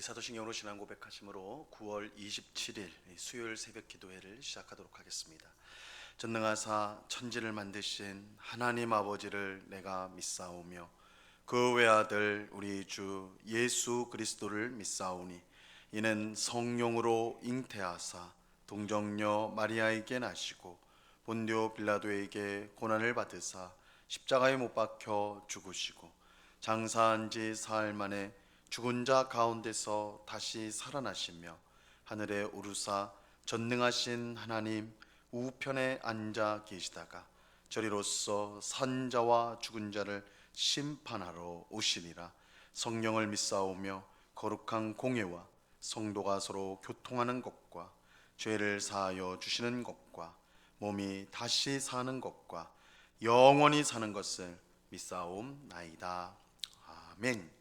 사도신경으로 신앙 고백하심으로 9월 27일 수요일 새벽 기도회를 시작하도록 하겠습니다. 전능하사 천지를 만드신 하나님 아버지를 내가 믿사오며 그 외아들 우리 주 예수 그리스도를 믿사오니 이는 성령으로 잉태하사 동정녀 마리아에게 나시고 본디오 빌라도에게 고난을 받으사 십자가에 못 박혀 죽으시고 장사한 지 사흘 만에 죽은 자 가운데서 다시 살아나시며 하늘에 오르사 전능하신 하나님 우편에 앉아 계시다가 저리로서 산 자와 죽은 자를 심판하러 오시니라. 성령을 믿사오며 거룩한 공예와 성도가 서로 교통하는 것과 죄를 사하여 주시는 것과 몸이 다시 사는 것과 영원히 사는 것을 믿사옵나이다. 아멘.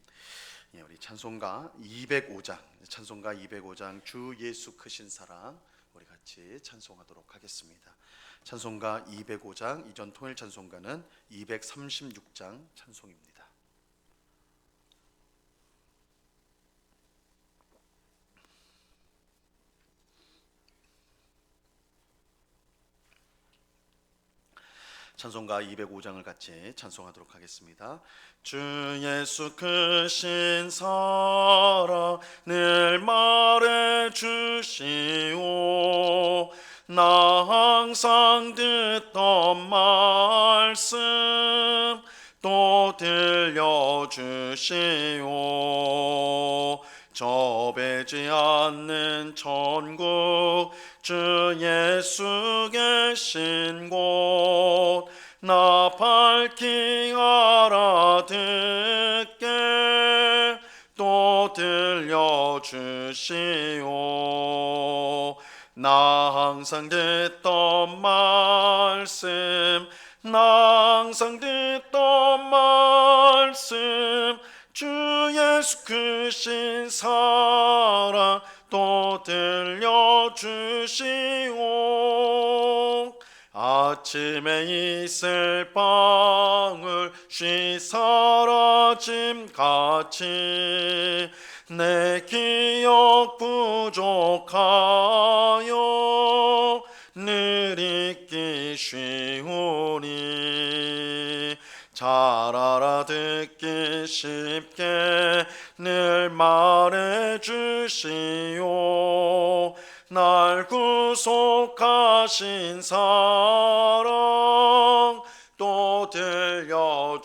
우리 찬송가 205장 주 예수 크신 사랑 우리 같이 찬송하도록 하겠습니다. 찬송가 205장, 이전 통일 찬송가는 236장 찬송입니다. 찬송가 205장을 같이 찬송하도록 하겠습니다. 주 예수 크신 사랑 늘 말해 주시오. 나 항상 듣던 말씀 또 들려주시오. 접해지 않는 천국 주 예수 계신 곳 나 밝히 알아듣게 또 들려주시오. 나 항상 듣던 말씀 나 항상 듣던 말씀 주 예수 크신 사랑 또 들려주시오. 아침에 있을 방울 쉬 사라짐 같이 내 기억 부족하여 늘 잊기 쉬우니 잘 알아듣기 쉽게 늘 말해 주시오. 날 구속하신 사랑 또 들려주시오.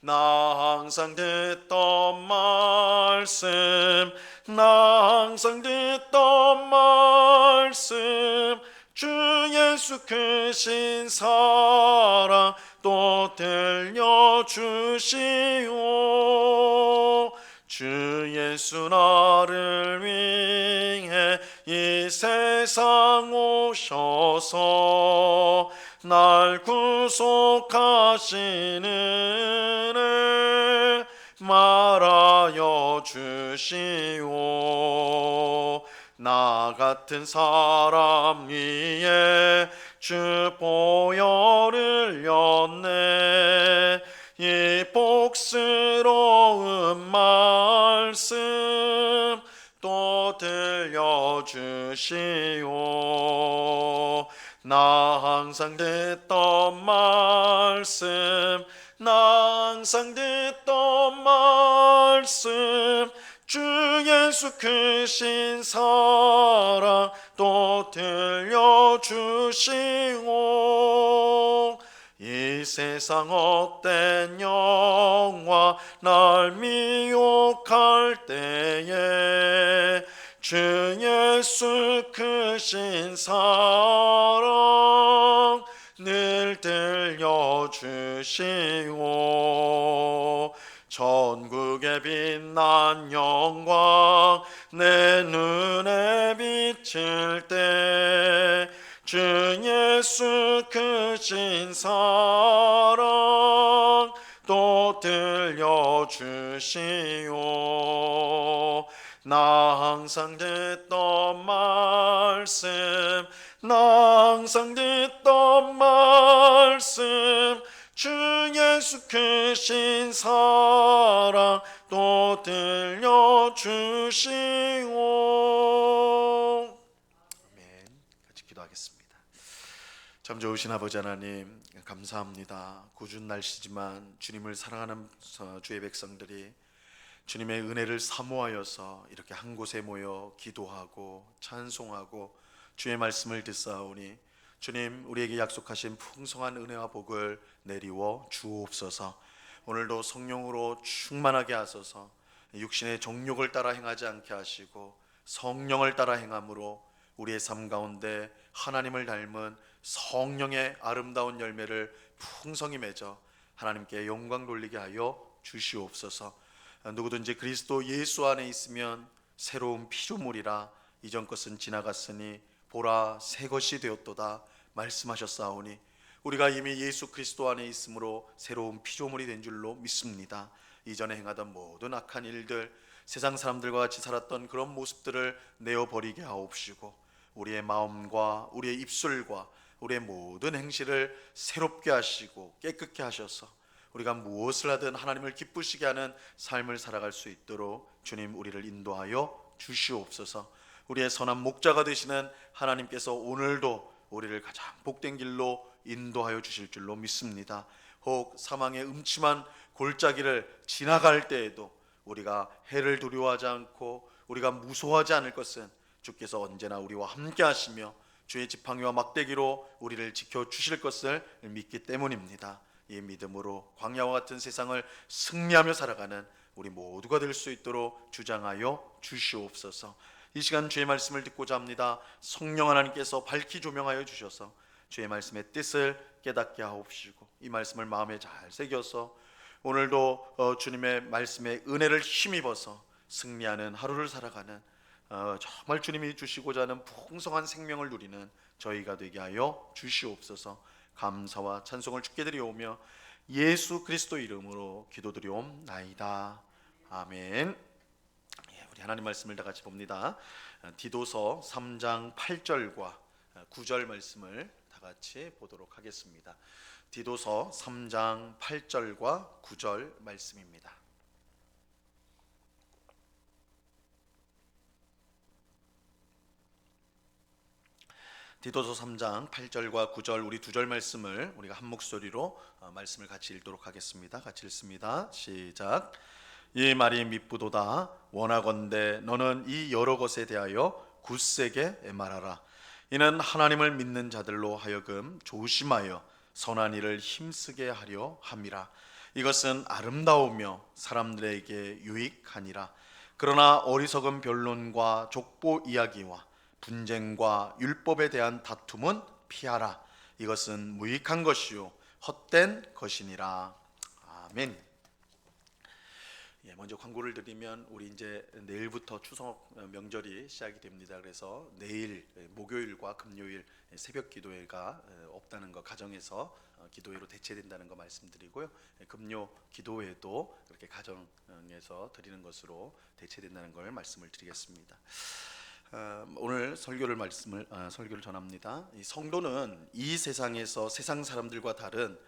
나 항상 듣던 말씀 나 항상 듣던 말씀 주 예수 크신 사랑 또 들려주시오. 주 예수 나를 위해 이 세상 오셔서 날 구속하시는 은혜 말하여 주시오. 나 같은 사람 위에 주 보혈을 흘렸네. 이 복스러운 말씀 또 들려주시오. 나 항상 듣던 말씀 나 항상 듣던 말씀 주 예수 크신 사랑 또 들려주시오. 이 세상 헛된 영화 날 미혹할 때에 주 예수 크신 사랑 늘 들려주시오. 천국의 빛난 영광 내 눈에 비칠 때 주 예수 크신 사랑 또 들려주시오. 나 항상 듣던 말씀 나 항상 듣던 말씀 주 주 예수 크신 사랑 또 들려주시오. 아멘. 같이 기도하겠습니다. 참 좋으신 아버지 하나님, 감사합니다. 궂은 날씨지만 주님을 사랑하는 주의 백성들이 주님의 은혜를 사모하여서 이렇게 한 곳에 모여 기도하고 찬송하고 주의 말씀을 듣사오니 주님, 우리에게 약속하신 풍성한 은혜와 복을 내리워 주옵소서. 오늘도 성령으로 충만하게 하소서. 육신의 정욕을 따라 행하지 않게 하시고 성령을 따라 행함으로 우리의 삶 가운데 하나님을 닮은 성령의 아름다운 열매를 풍성히 맺어 하나님께 영광 돌리게 하여 주시옵소서. 누구든지 그리스도 예수 안에 있으면 새로운 피조물이라, 이전 것은 지나갔으니 보라 새 것이 되었도다 말씀하셨사오니 우리가 이미 예수 그리스도 안에 있으므로 새로운 피조물이 된 줄로 믿습니다. 이전에 행하던 모든 악한 일들, 세상 사람들과 같이 살았던 그런 모습들을 내어버리게 하옵시고 우리의 마음과 우리의 입술과 우리의 모든 행실을 새롭게 하시고 깨끗게 하셔서 우리가 무엇을 하든 하나님을 기쁘시게 하는 삶을 살아갈 수 있도록 주님 우리를 인도하여 주시옵소서. 우리의 선한 목자가 되시는 하나님께서 오늘도 우리를 가장 복된 길로 인도하여 주실 줄로 믿습니다. 혹 사망의 음침한 골짜기를 지나갈 때에도 우리가 해를 두려워하지 않고 우리가 무서워하지 않을 것은 주께서 언제나 우리와 함께 하시며 주의 지팡이와 막대기로 우리를 지켜주실 것을 믿기 때문입니다. 이 믿음으로 광야와 같은 세상을 승리하며 살아가는 우리 모두가 될 수 있도록 주장하여 주시옵소서. 이 시간 주의 말씀을 듣고자 합니다. 성령 하나님께서 밝히 조명하여 주셔서 주의 말씀의 뜻을 깨닫게 하옵시고 이 말씀을 마음에 잘 새겨서 오늘도 주님의 말씀에 은혜를 힘입어서 승리하는 하루를 살아가는 정말 주님이 주시고자 하는 풍성한 생명을 누리는 저희가 되게 하여 주시옵소서. 감사와 찬송을 주께 드리오며 예수 그리스도 이름으로 기도드리옵나이다. 아멘. 우리 하나님 말씀을 다 같이 봅니다. 디도서 3장 8절과 9절 말씀을 다 같이 보도록 하겠습니다. 디도서 3장 8절과 9절 말씀입니다. 디도서 3장 8절과 9절 우리 두 절 말씀을 우리가 한 목소리로 말씀을 같이 읽도록 하겠습니다. 같이 읽습니다. 시작. 이 말이 미쁘도다. 원하건대 너는 이 여러 것에 대하여 굳세게 말하라. 이는 하나님을 믿는 자들로 하여금 조심하여 선한 일을 힘쓰게 하려 함이라. 이것은 아름다우며 사람들에게 유익하니라. 그러나 어리석은 변론과 족보 이야기와 분쟁과 율법에 대한 다툼은 피하라. 이것은 무익한 것이요 헛된 것이니라. 아멘. 먼저 광고를 드리면 우리 이제 내일부터 추석 명절이 시작이 됩니다. 그래서 내일 목요일과 금요일 새벽 기도회가 없다는 거 가정에서 기도회로 대체된다는 거 말씀드리고요. 금요 기도회도 그렇게 가정에서 드리는 것으로 대체된다는 걸 말씀을 드리겠습니다. 오늘 설교를 전합니다. 이 성도는 이 세상에서 세상 사람들과 다른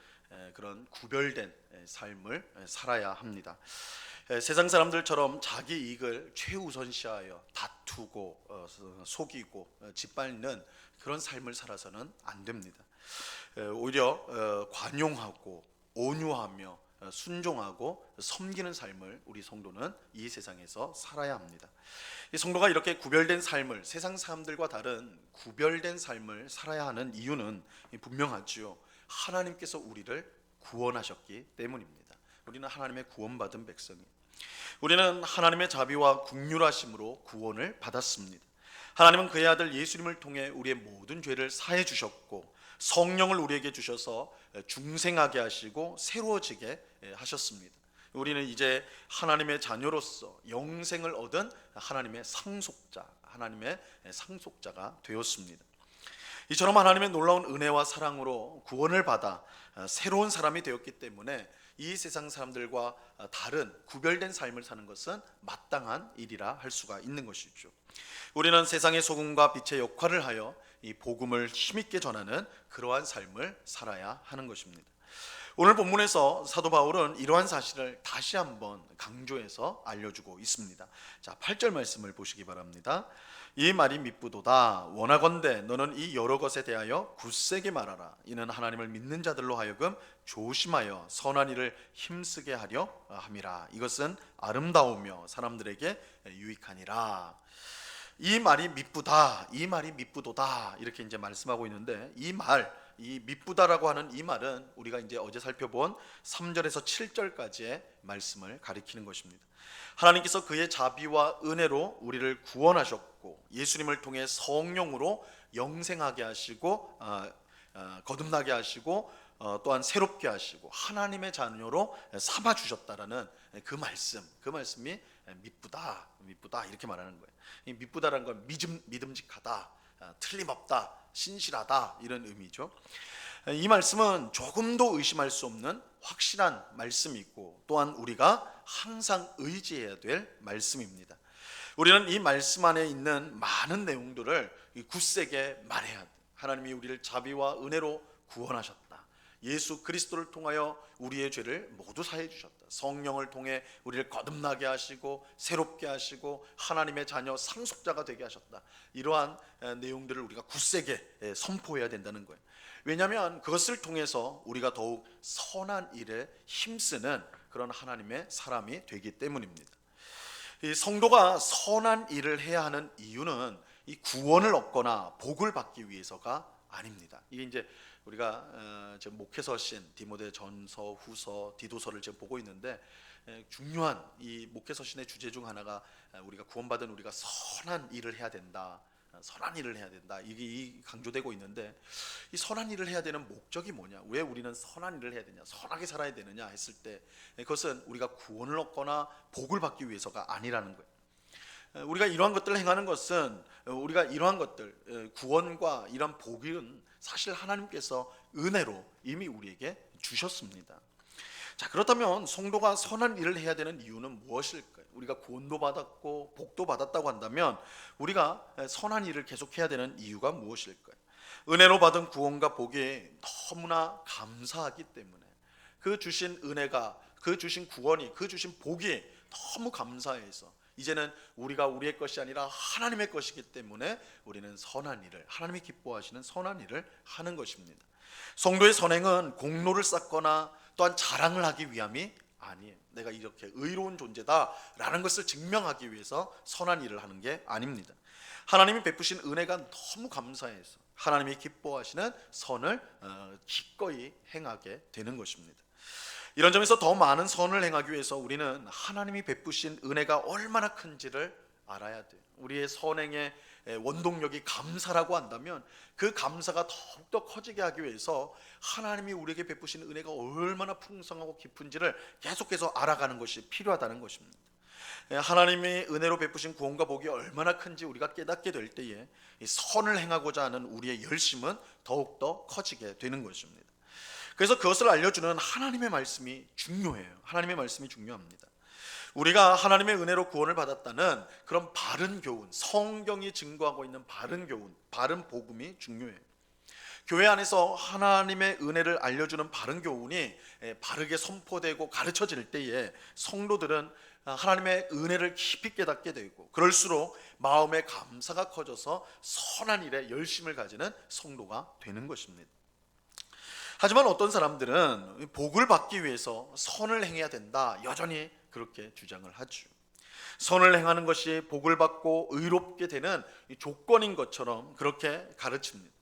그런 구별된 삶을 살아야 합니다. 세상 사람들처럼 자기 이익을 최우선시하여 다투고 속이고 짓밟는 그런 삶을 살아서는 안 됩니다. 오히려 관용하고 온유하며 순종하고 섬기는 삶을 우리 성도는 이 세상에서 살아야 합니다. 이 성도가 이렇게 구별된 삶을, 세상 사람들과 다른 구별된 삶을 살아야 하는 이유는 분명하지요. 하나님께서 우리를 구원하셨기 때문입니다. 우리는 하나님의 구원받은 백성이에요. 우리는 하나님의 자비와 긍휼하심으로 구원을 받았습니다. 하나님은 그의 아들 예수님을 통해 우리의 모든 죄를 사해 주셨고 성령을 우리에게 주셔서 중생하게 하시고 새로워지게 하셨습니다. 우리는 이제 하나님의 자녀로서 영생을 얻은 하나님의 상속자가 되었습니다. 이처럼 하나님의 놀라운 은혜와 사랑으로 구원을 받아 새로운 사람이 되었기 때문에 이 세상 사람들과 다른 구별된 삶을 사는 것은 마땅한 일이라 할 수가 있는 것이죠. 우리는 세상의 소금과 빛의 역할을 하여 이 복음을 힘있게 전하는 그러한 삶을 살아야 하는 것입니다. 오늘 본문에서 사도 바울은 이러한 사실을 다시 한번 강조해서 알려주고 있습니다. 자, 8절 말씀을 보시기 바랍니다. 이 말이 미쁘도다. 원하건대 너는 이 여러 것에 대하여 굳세게 말하라. 이는 하나님을 믿는 자들로 하여금 조심하여 선한 일을 힘쓰게 하려 함이라. 이것은 아름다우며 사람들에게 유익하니라. 이 말이 미쁘다, 이 말이 미쁘도다, 이렇게 이제 말씀하고 있는데, 이 미쁘다라고 하는 이 말은 우리가 이제 어제 살펴본 3절에서 7절까지의 말씀을 가리키는 것입니다. 하나님께서 그의 자비와 은혜로 우리를 구원하셨고, 예수님을 통해 성령으로 영생하게 하시고 거듭나게 하시고, 또한 새롭게 하시고 하나님의 자녀로 삼아 주셨다라는 그 말씀이 미쁘다 이렇게 말하는 거예요. 이 미쁘다라는 건 믿음직하다, 틀림없다, 신실하다 이런 의미죠. 이 말씀은 조금도 의심할 수 없는 확실한 말씀이고, 또한 우리가 항상 의지해야 될 말씀입니다. 우리는 이 말씀 안에 있는 많은 내용들을 굳세게 말해야 돼. 하나님이 우리를 자비와 은혜로 구원하셨다. 예수 그리스도를 통하여 우리의 죄를 모두 사해 주셨다. 성령을 통해 우리를 거듭나게 하시고 새롭게 하시고 하나님의 자녀 상속자가 되게 하셨다. 이러한 내용들을 우리가 굳세게 선포해야 된다는 거예요. 왜냐하면 그것을 통해서 우리가 더욱 선한 일에 힘쓰는 그런 하나님의 사람이 되기 때문입니다. 이 성도가 선한 일을 해야 하는 이유는 이 구원을 얻거나 복을 받기 위해서가 아닙니다. 이게 이제 우리가 지금 목회서신 디모데전서, 후서, 디도서를 지금 보고 있는데, 중요한 이 목회서신의 주제 중 하나가 우리가 구원받은 우리가 선한 일을 해야 된다. 선한 일을 해야 된다. 이게 강조되고 있는데, 이 선한 일을 해야 되는 목적이 뭐냐? 왜 우리는 선한 일을 해야 되냐? 선하게 살아야 되느냐 했을 때, 그것은 우리가 구원을 얻거나 복을 받기 위해서가 아니라는 거예요. 우리가 이러한 것들을 행하는 것은, 우리가 이러한 것들, 구원과 이러한 복은 사실 하나님께서 은혜로 이미 우리에게 주셨습니다. 자, 그렇다면 성도가 선한 일을 해야 되는 이유는 무엇일까요? 우리가 구원도 받았고 복도 받았다고 한다면 우리가 선한 일을 계속해야 되는 이유가 무엇일까요? 은혜로 받은 구원과 복이 너무나 감사하기 때문에, 그 주신 은혜가, 그 주신 구원이, 그 주신 복이 너무 감사해서 이제는 우리가 우리의 것이 아니라 하나님의 것이기 때문에 우리는 선한 일을, 하나님이 기뻐하시는 선한 일을 하는 것입니다. 성도의 선행은 공로를 쌓거나 또한 자랑을 하기 위함이 아니에요. 내가 이렇게 의로운 존재다라는 것을 증명하기 위해서 선한 일을 하는 게 아닙니다. 하나님이 베푸신 은혜가 너무 감사해서 하나님이 기뻐하시는 선을 기꺼이 행하게 되는 것입니다. 이런 점에서 더 많은 선을 행하기 위해서 우리는 하나님이 베푸신 은혜가 얼마나 큰지를 알아야 돼요. 우리의 선행의 원동력이 감사라고 한다면 그 감사가 더욱더 커지게 하기 위해서 하나님이 우리에게 베푸신 은혜가 얼마나 풍성하고 깊은지를 계속해서 알아가는 것이 필요하다는 것입니다. 하나님의 은혜로 베푸신 구원과 복이 얼마나 큰지 우리가 깨닫게 될 때에 이 선을 행하고자 하는 우리의 열심은 더욱더 커지게 되는 것입니다. 그래서 그것을 알려주는 하나님의 말씀이 중요해요. 하나님의 말씀이 중요합니다. 우리가 하나님의 은혜로 구원을 받았다는 그런 바른 교훈, 성경이 증거하고 있는 바른 교훈, 바른 복음이 중요해요. 교회 안에서 하나님의 은혜를 알려주는 바른 교훈이 바르게 선포되고 가르쳐질 때에 성도들은 하나님의 은혜를 깊이 깨닫게 되고, 그럴수록 마음의 감사가 커져서 선한 일에 열심을 가지는 성도가 되는 것입니다. 하지만 어떤 사람들은 복을 받기 위해서 선을 행해야 된다, 여전히 그렇게 주장을 하죠. 선을 행하는 것이 복을 받고 의롭게 되는 조건인 것처럼 그렇게 가르칩니다.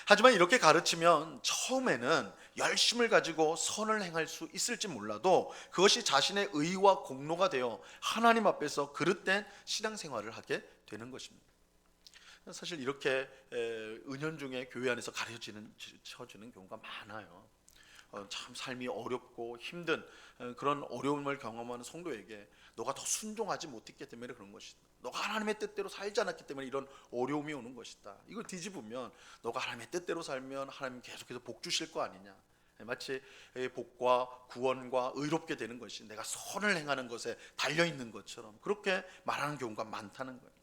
하지만 이렇게 가르치면 처음에는 열심을 가지고 선을 행할 수 있을지 몰라도 그것이 자신의 의와 공로가 되어 하나님 앞에서 그릇된 신앙생활을 하게 되는 것입니다. 사실 이렇게 은연중에 교회 안에서 가르쳐주는 경우가 많아요. 참 삶이 어렵고 힘든 그런 어려움을 경험하는 성도에게 너가 더 순종하지 못했기 때문에 그런 것이다. 너가 하나님의 뜻대로 살지 않았기 때문에 이런 어려움이 오는 것이다. 이걸 뒤집으면 너가 하나님의 뜻대로 살면 하나님 계속해서 복 주실 거 아니냐. 마치 복과 구원과 의롭게 되는 것이 내가 선을 행하는 것에 달려있는 것처럼 그렇게 말하는 경우가 많다는 거예요.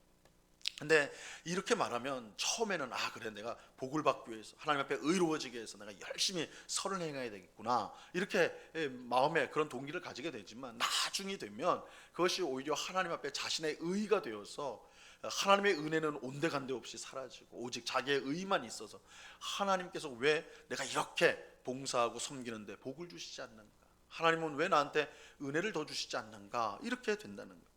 근데 이렇게 말하면 처음에는 그래, 내가 복을 받기 위해서, 하나님 앞에 의로워지기 위해서 내가 열심히 선을 행해야 되겠구나, 이렇게 마음에 그런 동기를 가지게 되지만, 나중이 되면 그것이 오히려 하나님 앞에 자신의 의가 되어서 하나님의 은혜는 온데간데 없이 사라지고 오직 자기의 의만 있어서 하나님께서 왜 내가 이렇게 봉사하고 섬기는데 복을 주시지 않는가, 하나님은 왜 나한테 은혜를 더 주시지 않는가, 이렇게 된다는 거예요.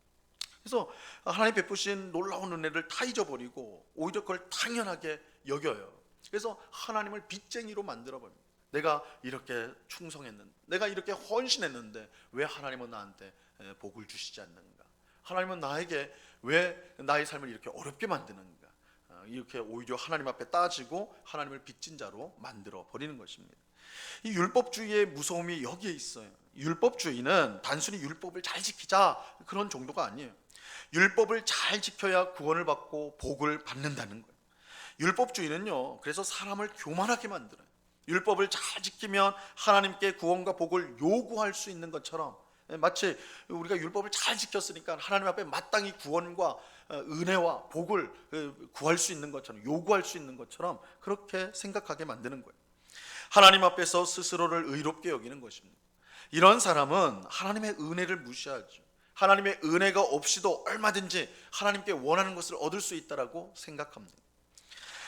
그래서 하나님 베푸신 놀라운 은혜를 다 잊어버리고 오히려 그걸 당연하게 여겨요. 그래서 하나님을 빚쟁이로 만들어버립니다. 내가 이렇게 충성했는데, 내가 이렇게 헌신했는데 왜 하나님은 나한테 복을 주시지 않는가, 하나님은 나에게 왜 나의 삶을 이렇게 어렵게 만드는가, 이렇게 오히려 하나님 앞에 따지고 하나님을 빚진 자로 만들어 버리는 것입니다. 이 율법주의의 무서움이 여기에 있어요. 율법주의는 단순히 율법을 잘 지키자 그런 정도가 아니에요. 율법을 잘 지켜야 구원을 받고 복을 받는다는 거예요. 율법주의는요, 그래서 사람을 교만하게 만들어요. 율법을 잘 지키면 하나님께 구원과 복을 요구할 수 있는 것처럼, 마치 우리가 율법을 잘 지켰으니까 하나님 앞에 마땅히 구원과 은혜와 복을 구할 수 있는 것처럼, 요구할 수 있는 것처럼 그렇게 생각하게 만드는 거예요. 하나님 앞에서 스스로를 의롭게 여기는 것입니다. 이런 사람은 하나님의 은혜를 무시하죠. 하나님의 은혜가 없이도 얼마든지 하나님께 원하는 것을 얻을 수 있다라고 생각합니다.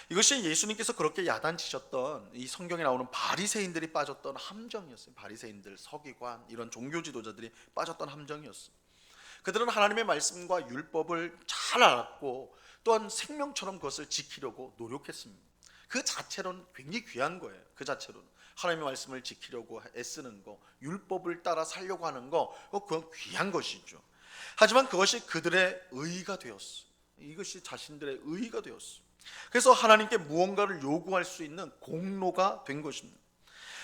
이것이 예수님께서 그렇게 야단치셨던 이 성경에 나오는 바리새인들이 빠졌던 함정이었어요. 바리새인들, 서기관, 이런 종교 지도자들이 빠졌던 함정이었어요. 그들은 하나님의 말씀과 율법을 잘 알았고 또한 생명처럼 그것을 지키려고 노력했습니다. 그 자체로는 굉장히 귀한 거예요. 그 자체로는 하나님의 말씀을 지키려고 애쓰는 거, 율법을 따라 살려고 하는 거, 그건 귀한 것이죠. 하지만 그것이 그들의 의가 되었어. 이것이 자신들의 의가 되었어. 그래서 하나님께 무언가를 요구할 수 있는 공로가 된 것입니다.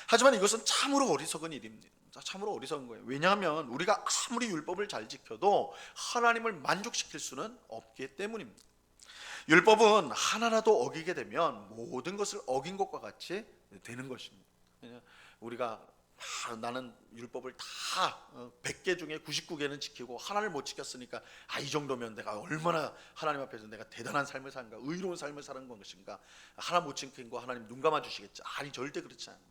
하지만 이것은 참으로 어리석은 일입니다. 참으로 어리석은 거예요. 왜냐하면 우리가 아무리 율법을 잘 지켜도 하나님을 만족시킬 수는 없기 때문입니다. 율법은 하나라도 어기게 되면 모든 것을 어긴 것과 같이 되는 것입니다. 우리가 나는 율법을 다 100개 중에 99개는 지키고 하나를 못 지켰으니까 이 정도면 내가 얼마나 하나님 앞에서 내가 대단한 삶을 사는가, 의로운 삶을 사는 것인가, 하나 못 지킨 거 하나님 눈 감아 주시겠지. 아니, 절대 그렇지 않아요.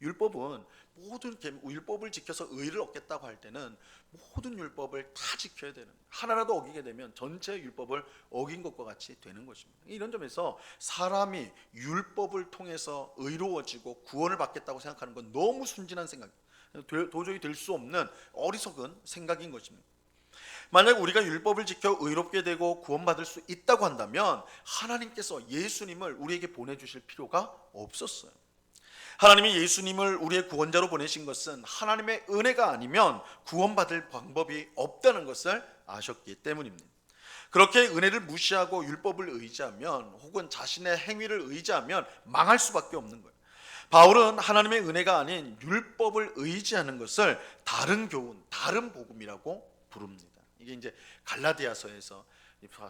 율법은 모든 율법을 지켜서 의를 얻겠다고 할 때는 모든 율법을 다 지켜야 되는, 하나라도 어기게 되면 전체 율법을 어긴 것과 같이 되는 것입니다. 이런 점에서 사람이 율법을 통해서 의로워지고 구원을 받겠다고 생각하는 건 너무 순진한 생각, 도저히 될 수 없는 어리석은 생각인 것입니다. 만약 우리가 율법을 지켜 의롭게 되고 구원받을 수 있다고 한다면 하나님께서 예수님을 우리에게 보내주실 필요가 없었어요. 하나님이 예수님을 우리의 구원자로 보내신 것은 하나님의 은혜가 아니면 구원받을 방법이 없다는 것을 아셨기 때문입니다. 그렇게 은혜를 무시하고 율법을 의지하면, 혹은 자신의 행위를 의지하면 망할 수밖에 없는 거예요. 바울은 하나님의 은혜가 아닌 율법을 의지하는 것을 다른 교훈, 다른 복음이라고 부릅니다. 이게 이제 갈라디아서에서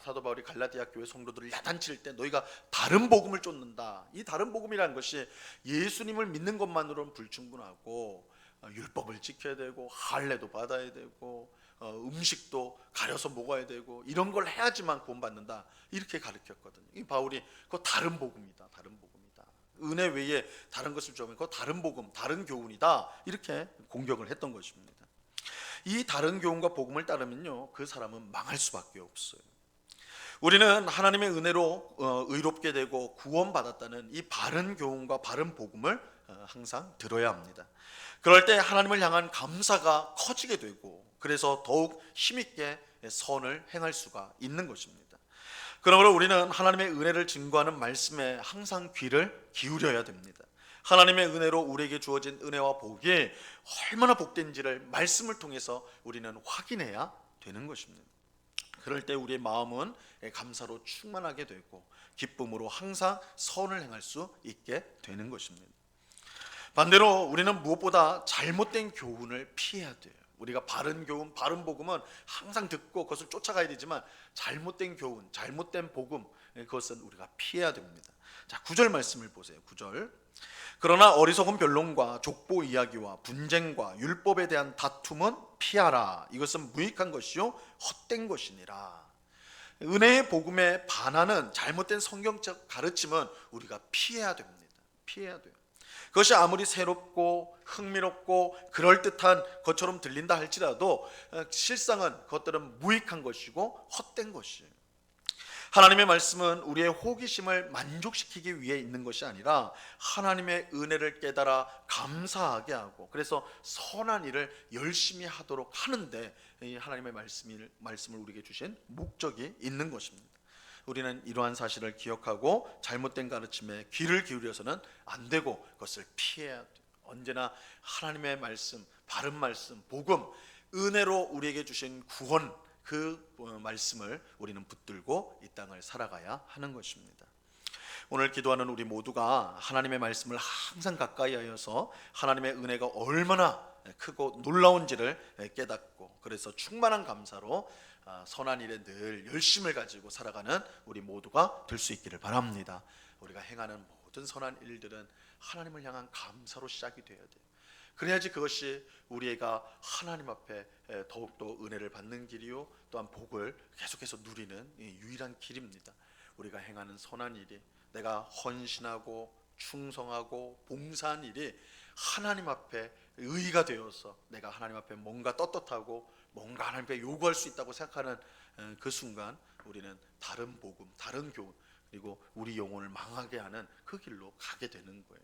사도 바울이 갈라디아 교회 성도들을 야단칠 때 너희가 다른 복음을 쫓는다. 이 다른 복음이라는 것이 예수님을 믿는 것만으로는 불충분하고 율법을 지켜야 되고 할례도 받아야 되고 음식도 가려서 먹어야 되고 이런 걸 해야지만 구원받는다, 이렇게 가르쳤거든요. 이 바울이 그거 다른 복음이다, 다른 복음이다, 은혜 외에 다른 것을 좀 그거 다른 복음, 다른 교훈이다, 이렇게 공격을 했던 것입니다. 이 다른 교훈과 복음을 따르면요, 그 사람은 망할 수밖에 없어요. 우리는 하나님의 은혜로 의롭게 되고 구원받았다는 이 바른 교훈과 바른 복음을 항상 들어야 합니다. 그럴 때 하나님을 향한 감사가 커지게 되고, 그래서 더욱 힘있게 선을 행할 수가 있는 것입니다. 그러므로 우리는 하나님의 은혜를 증거하는 말씀에 항상 귀를 기울여야 됩니다. 하나님의 은혜로 우리에게 주어진 은혜와 복이 얼마나 복된지를 말씀을 통해서 우리는 확인해야 되는 것입니다. 그럴 때 우리의 마음은 감사로 충만하게 되고 기쁨으로 항상 선을 행할 수 있게 되는 것입니다. 반대로 우리는 무엇보다 잘못된 교훈을 피해야 돼요. 우리가 바른 교훈, 바른 복음은 항상 듣고 그것을 쫓아가야 되지만 잘못된 교훈, 잘못된 복음, 그것은 우리가 피해야 됩니다. 자, 9절 말씀을 보세요. 9절. 그러나 어리석은 변론과 족보 이야기와 분쟁과 율법에 대한 다툼은 피하라. 이것은 무익한 것이요 헛된 것이니라. 은혜의 복음에 반하는 잘못된 성경적 가르침은 우리가 피해야 됩니다. 피해야 돼요. 그것이 아무리 새롭고 흥미롭고 그럴듯한 것처럼 들린다 할지라도 실상은 그것들은 무익한 것이고 헛된 것이에요. 하나님의 말씀은 우리의 호기심을 만족시키기 위해 있는 것이 아니라 하나님의 은혜를 깨달아 감사하게 하고, 그래서 선한 일을 열심히 하도록 하는데 이 하나님의 말씀을 우리에게 주신 목적이 있는 것입니다. 우리는 이러한 사실을 기억하고 잘못된 가르침에 귀를 기울여서는 안 되고 그것을 피해야 돼요. 언제나 하나님의 말씀, 바른 말씀, 복음, 은혜로 우리에게 주신 구원, 그 말씀을 우리는 붙들고 이 땅을 살아가야 하는 것입니다. 오늘 기도하는 우리 모두가 하나님의 말씀을 항상 가까이 하여서 하나님의 은혜가 얼마나 크고 놀라운지를 깨닫고, 그래서 충만한 감사로 선한 일에 늘 열심을 가지고 살아가는 우리 모두가 될 수 있기를 바랍니다. 우리가 행하는 모든 선한 일들은 하나님을 향한 감사로 시작이 되어야 돼요. 그래야지 그것이 우리가 하나님 앞에 더욱더 은혜를 받는 길이요, 또한 복을 계속해서 누리는 유일한 길입니다. 우리가 행하는 선한 일이, 내가 헌신하고 충성하고 봉사한 일이 하나님 앞에 의의가 되어서 내가 하나님 앞에 뭔가 떳떳하고 뭔가 하나님께 요구할 수 있다고 생각하는 그 순간 우리는 다른 복음, 다른 교훈, 그리고 우리 영혼을 망하게 하는 그 길로 가게 되는 거예요.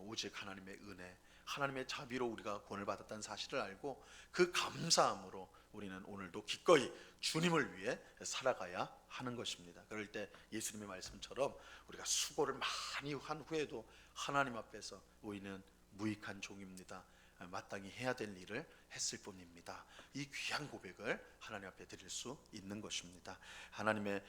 오직 하나님의 은혜, 하나님의 자비로 우리가 구원을 받았다는 사실을 알고 그 감사함으로 우리는 오늘도 기꺼이 주님을 위해 살아가야 하는 것입니다. 그럴 때 예수님의 말씀처럼 우리가 수고를 많이 한 후에도 하나님 앞에서 우리는 무익한 종입니다, 마땅히 해야 될 일을 했을 뿐입니다, 이 귀한 고백을 하나님 앞에 드릴 수 있는 것입니다. 하나님의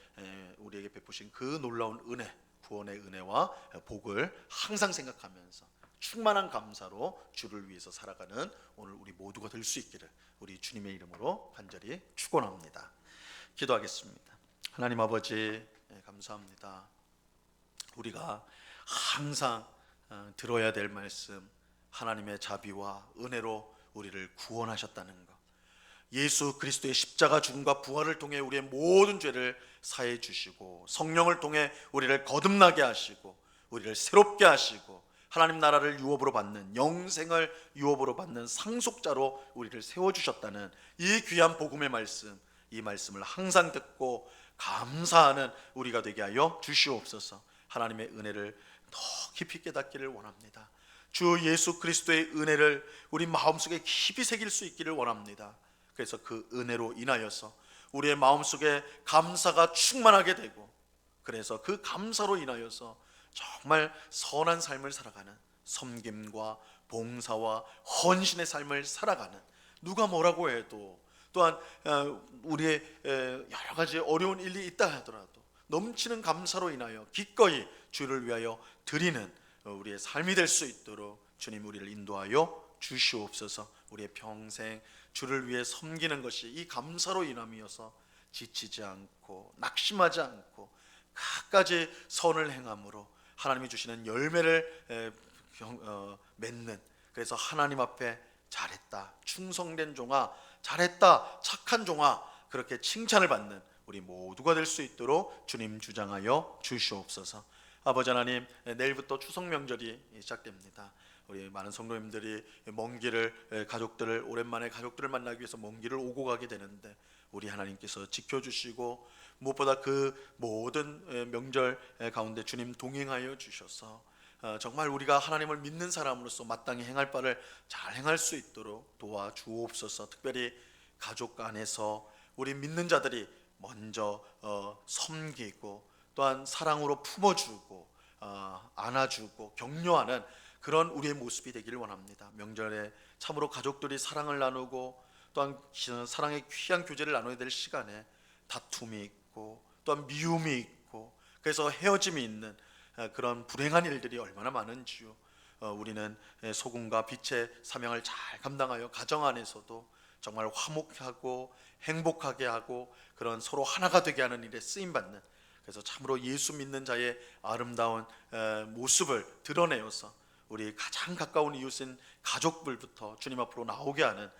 우리에게 베푸신 그 놀라운 은혜, 구원의 은혜와 복을 항상 생각하면서 충만한 감사로 주를 위해서 살아가는 오늘 우리 모두가 될 수 있기를 우리 주님의 이름으로 간절히 축원합니다. 기도하겠습니다. 하나님 아버지, 감사합니다. 우리가 항상 들어야 될 말씀, 하나님의 자비와 은혜로 우리를 구원하셨다는 것, 예수 그리스도의 십자가 죽음과 부활을 통해 우리의 모든 죄를 사해 주시고 성령을 통해 우리를 거듭나게 하시고 우리를 새롭게 하시고 하나님 나라를 유업으로 받는, 영생을 유업으로 받는 상속자로 우리를 세워주셨다는 이 귀한 복음의 말씀, 이 말씀을 항상 듣고 감사하는 우리가 되게 하여 주시옵소서. 하나님의 은혜를 더 깊이 깨닫기를 원합니다. 주 예수 그리스도의 은혜를 우리 마음속에 깊이 새길 수 있기를 원합니다. 그래서 그 은혜로 인하여서 우리의 마음속에 감사가 충만하게 되고, 그래서 그 감사로 인하여서 정말 선한 삶을 살아가는, 섬김과 봉사와 헌신의 삶을 살아가는, 누가 뭐라고 해도, 또한 우리의 여러 가지 어려운 일이 있다 하더라도 넘치는 감사로 인하여 기꺼이 주를 위하여 드리는 우리의 삶이 될 수 있도록 주님 우리를 인도하여 주시옵소서. 우리의 평생 주를 위해 섬기는 것이 이 감사로 인함이어서 지치지 않고 낙심하지 않고 끝까지 선을 행함으로 하나님이 주시는 열매를 맺는, 그래서 하나님 앞에 잘했다, 충성된 종아, 잘했다, 착한 종아, 그렇게 칭찬을 받는 우리 모두가 될 수 있도록 주님 주장하여 주시옵소서. 아버지 하나님, 내일부터 추석 명절이 시작됩니다. 우리 많은 성도님들이 먼 길을, 가족들을, 오랜만에 가족들을 만나기 위해서 먼 길을 오고 가게 되는데 우리 하나님께서 지켜주시고 무엇보다 그 모든 명절 가운데 주님 동행하여 주셔서 정말 우리가 하나님을 믿는 사람으로서 마땅히 행할 바를 잘 행할 수 있도록 도와주옵소서. 특별히 가족 안에서 우리 믿는 자들이 먼저 섬기고 또한 사랑으로 품어주고 안아주고 격려하는 그런 우리의 모습이 되기를 원합니다. 명절에 참으로 가족들이 사랑을 나누고 또한 사랑의 귀한 교제를 나눠야 될 시간에 다툼이 있고 또한 미움이 있고 그래서 헤어짐이 있는 그런 불행한 일들이 얼마나 많은지요. 우리는 소금과 빛의 사명을 잘 감당하여 가정 안에서도 정말 화목하고 행복하게 하고 그런 서로 하나가 되게 하는 일에 쓰임받는, 그래서 참으로 예수 믿는 자의 아름다운 모습을 드러내어서 우리 가장 가까운 이웃인 가족들부터 주님 앞으로 나오게 하는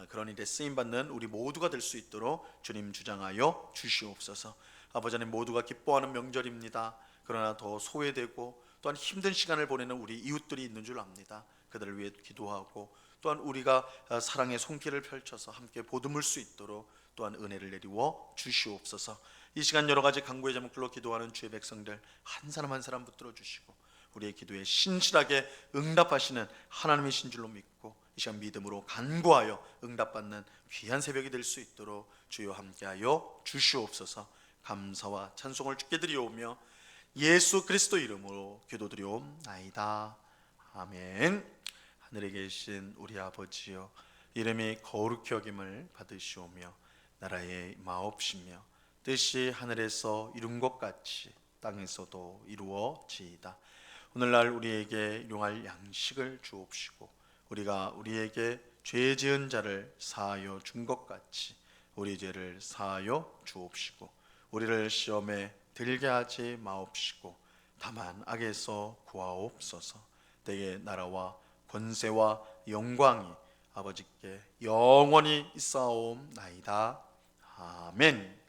그런 일에 쓰임받는 우리 모두가 될 수 있도록 주님 주장하여 주시옵소서. 아버지 하나님, 모두가 기뻐하는 명절입니다. 그러나 더 소외되고 또한 힘든 시간을 보내는 우리 이웃들이 있는 줄 압니다. 그들을 위해 기도하고 또한 우리가 사랑의 손길을 펼쳐서 함께 보듬을 수 있도록 또한 은혜를 내리워 주시옵소서. 이 시간 여러 가지 간구의 제목들로 기도하는 주의 백성들 한 사람 한 사람 붙들어 주시고 우리의 기도에 신실하게 응답하시는 하나님이신 줄로 믿고 이 시간 믿음으로 간구하여 응답받는 귀한 새벽이 될 수 있도록 주여 함께하여 주시옵소서. 감사와 찬송을 주께 드리오며 예수 그리스도 이름으로 기도드리옵나이다. 아멘. 하늘에 계신 우리 아버지여, 이름이 거룩히 여김을 받으시오며 나라의 마옵시며 뜻이 하늘에서 이룬 것 같이 땅에서도 이루어지이다. 오늘날 우리에게 용할 양식을 주옵시고 우리가 우리에게 죄 지은 자를 사하여 준 것 같이 우리 죄를 사하여 주옵시고 우리를 시험에 들게 하지 마옵시고 다만 악에서 구하옵소서. 대개 나라와 권세와 영광이 아버지께 영원히 있사옵나이다. 아멘.